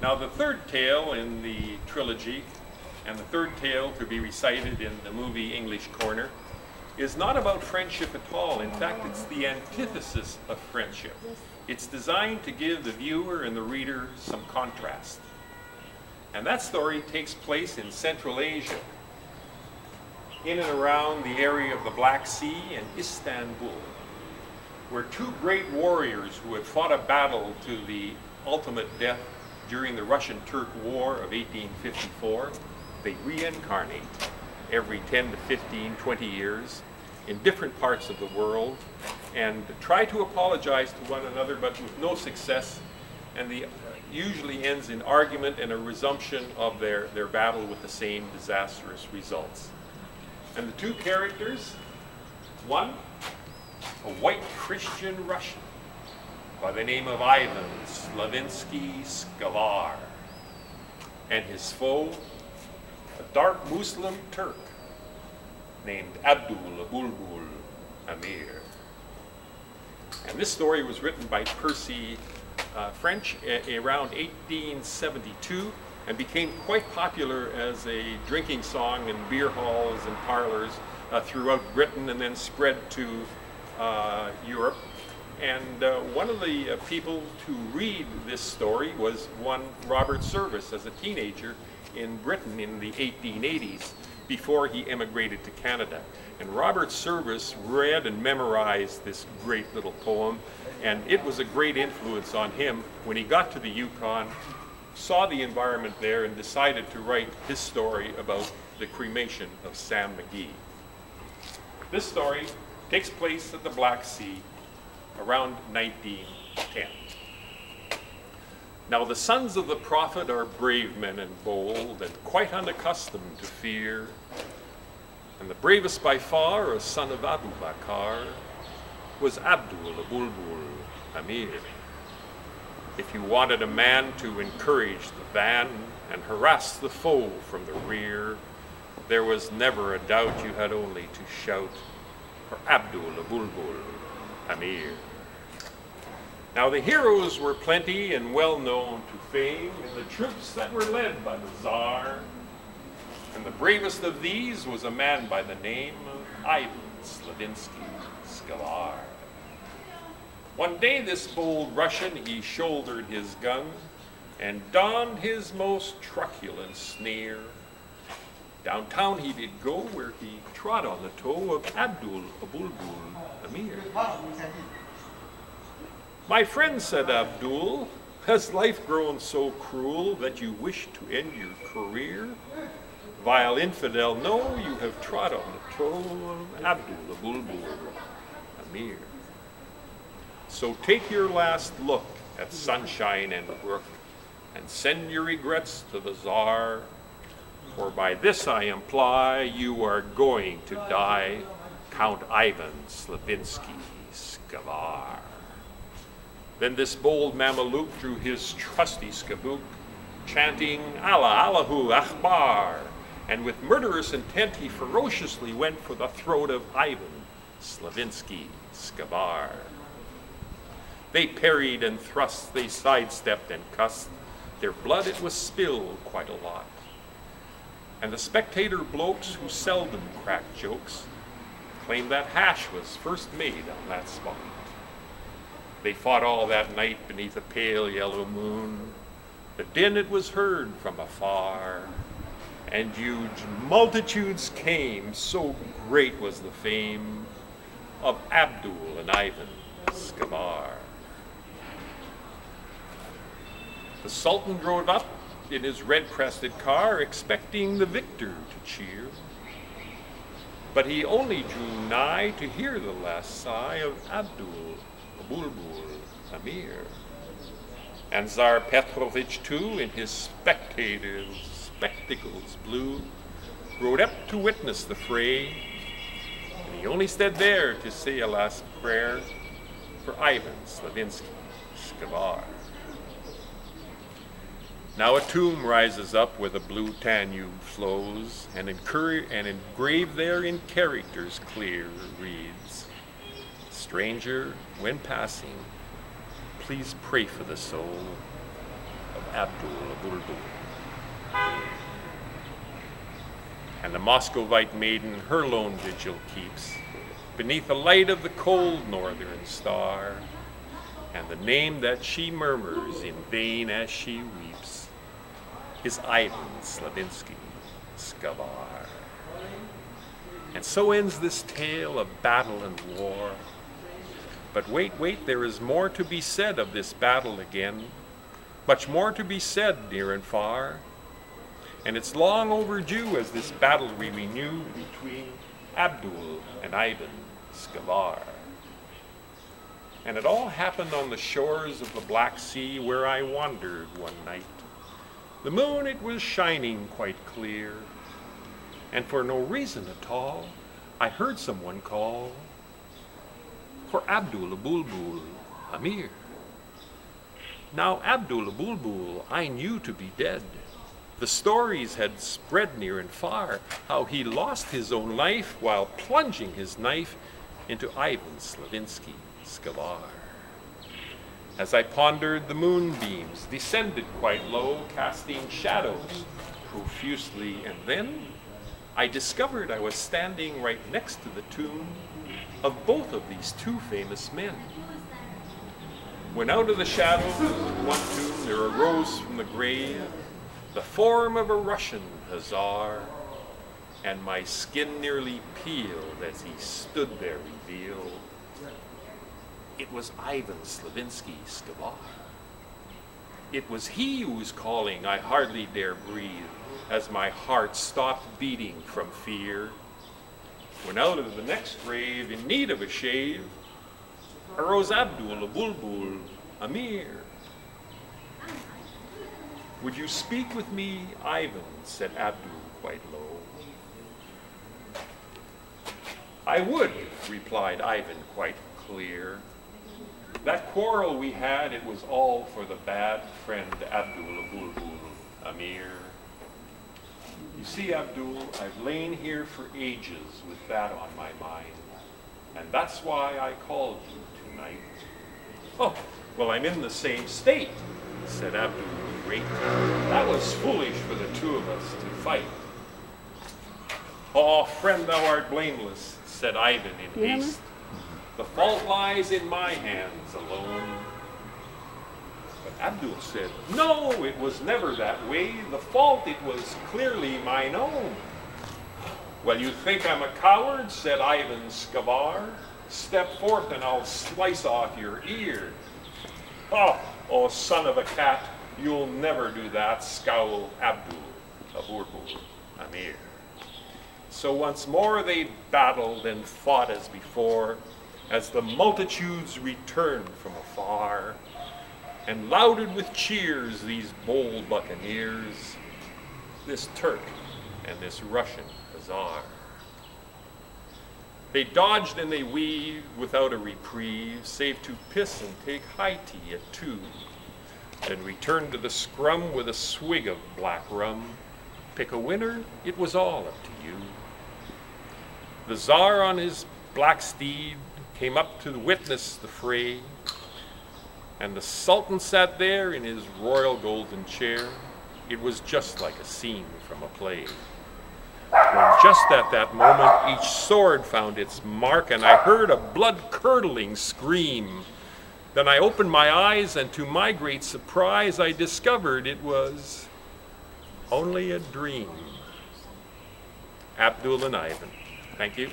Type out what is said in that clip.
Now the third tale in the trilogy, and the third tale to be recited in the movie English Corner, is not about friendship at all. In fact, it's the antithesis of friendship. It's designed to give the viewer and the reader some contrast. And that story takes place in Central Asia, in and around the area of the Black Sea and Istanbul, where two great warriors who had fought a battle to the ultimate death during the Russian-Turk War of 1854, they reincarnate every 10 to 15, 20 years in different parts of the world and try to apologize to one another, but with no success, and the usually ends in argument and a resumption of their battle with the same disastrous results. And the two characters, one, a white Christian Russian by the name of Ivan Slavinsky-Skavar, and his foe, a dark Muslim Turk named Abdul Abulbul Amir. And this story was written by Percy French around 1872 and became quite popular as a drinking song in beer halls and parlors throughout Britain, and then spread to Europe. And one of the people to read this story was one Robert Service as a teenager in Britain in the 1880s, before he emigrated to Canada. And Robert Service read and memorized this great little poem, and it was a great influence on him when he got to the Yukon, saw the environment there, and decided to write his story about the cremation of Sam McGee. This story takes place at the Black Sea around 1910. Now the sons of the prophet are brave men and bold, and quite unaccustomed to fear. And the bravest by far, a son of Abu Bakr, was Abdul Abulbul Amir. If you wanted a man to encourage the van and harass the foe from the rear, there was never a doubt, you had only to shout for Abdul Abulbul Amir. Now the heroes were plenty and well known to fame in the troops that were led by the Tsar, and the bravest of these was a man by the name of Ivan Slavinsky-Skavar. One day this bold Russian, he shouldered his gun and donned his most truculent sneer. Downtown he did go, where he trod on the toe of Abdul Abulbul Amir. "My friend," said Abdul, "has life grown so cruel that you wish to end your career? Vile infidel, no, you have trod on the toe of Abdul Abulbul Amir. So take your last look at sunshine and brook, and send your regrets to the Tsar, for by this I imply you are going to die, Count Ivan Slavinsky-Skavar." Then this bold Mameluke drew his trusty skabook, chanting Allah, Allahu Akbar, and with murderous intent he ferociously went for the throat of Ivan Slavinsky-Skavar. They parried and thrust, they sidestepped and cussed. Their blood it was spilled quite a lot. And the spectator blokes who seldom crack jokes claimed that hash was first made on that spot. They fought all that night beneath a pale yellow moon. The din it was heard from afar, and huge multitudes came, so great was the fame of Abdul and Ivan Skavar. The Sultan drove up in his red-crested car, expecting the victor to cheer. But he only drew nigh to hear the last sigh of Abdul Abulbul Amir. And Tsar Petrovich, too, in his spectacles blue, rode up to witness the fray, and he only stayed there to say a last prayer for Ivan Slavinsky-Skavar. Now a tomb rises up where the blue Danube flows, and engraved there in characters clear reads, "Stranger, when passing, please pray for the soul of Abdul Abulbul. And the Muscovite maiden her lone vigil keeps beneath the light of the cold northern star, and the name that she murmurs in vain as she weeps is Ivan Slavinsky Skavar. And so ends this tale of battle and war. But wait, there is more to be said of this battle again, much more to be said near and far, and it's long overdue as this battle we renew between Abdul and Ivan Skavar. And it all happened on the shores of the Black Sea where I wandered one night. The moon, it was shining quite clear, and for no reason at all, I heard someone call for Abdul Abulbul Amir. Now Abdul Abulbul I knew to be dead. The stories had spread near and far, how he lost his own life while plunging his knife into Ivan Slavinsky Skavar. As I pondered, the moonbeams descended quite low, casting shadows profusely, and then I discovered I was standing right next to the tomb of both of these two famous men. When out of the shadows of one tomb there arose from the grave the form of a Russian hussar, and my skin nearly peeled as he stood there revealed. It was Ivan Slavinsky Skavar. It was he whose calling I hardly dare breathe, as my heart stopped beating from fear. When out of the next grave, in need of a shave, arose Abdul Abulbul Amir. "Would you speak with me, Ivan?" said Abdul quite low. "I would," replied Ivan quite clear. "That quarrel we had, it was all for the bad friend Abdul Abulbul Amir. You see, Abdul, I've lain here for ages with that on my mind, and that's why I called you tonight." "Oh, well, I'm in the same state," said Abdul with great. "That was foolish for the two of us to fight." "Oh, friend, thou art blameless," said Ivan in haste. "The fault lies in my hands alone." But Abdul said, "No, it was never that way. The fault, it was clearly mine own." "Well, you think I'm a coward?" said Ivan Skavar. "Step forth and I'll slice off your ear." Oh, son of a cat, you'll never do that," scowled Abdul Abulbul Amir. So once more they battled and fought as before, as the multitudes returned from afar, and lauded with cheers these bold buccaneers, this Turk and this Russian hussar. They dodged and they weaved without a reprieve, save to piss and take high tea at 2, then returned to the scrum with a swig of black rum. Pick a winner, it was all up to you. The Tsar on his black steed came up to witness the fray, and the Sultan sat there in his royal golden chair. It was just like a scene from a play. When just at that moment each sword found its mark, and I heard a blood-curdling scream. Then I opened my eyes, and to my great surprise, I discovered it was only a dream. Abdul and Ivan. Thank you.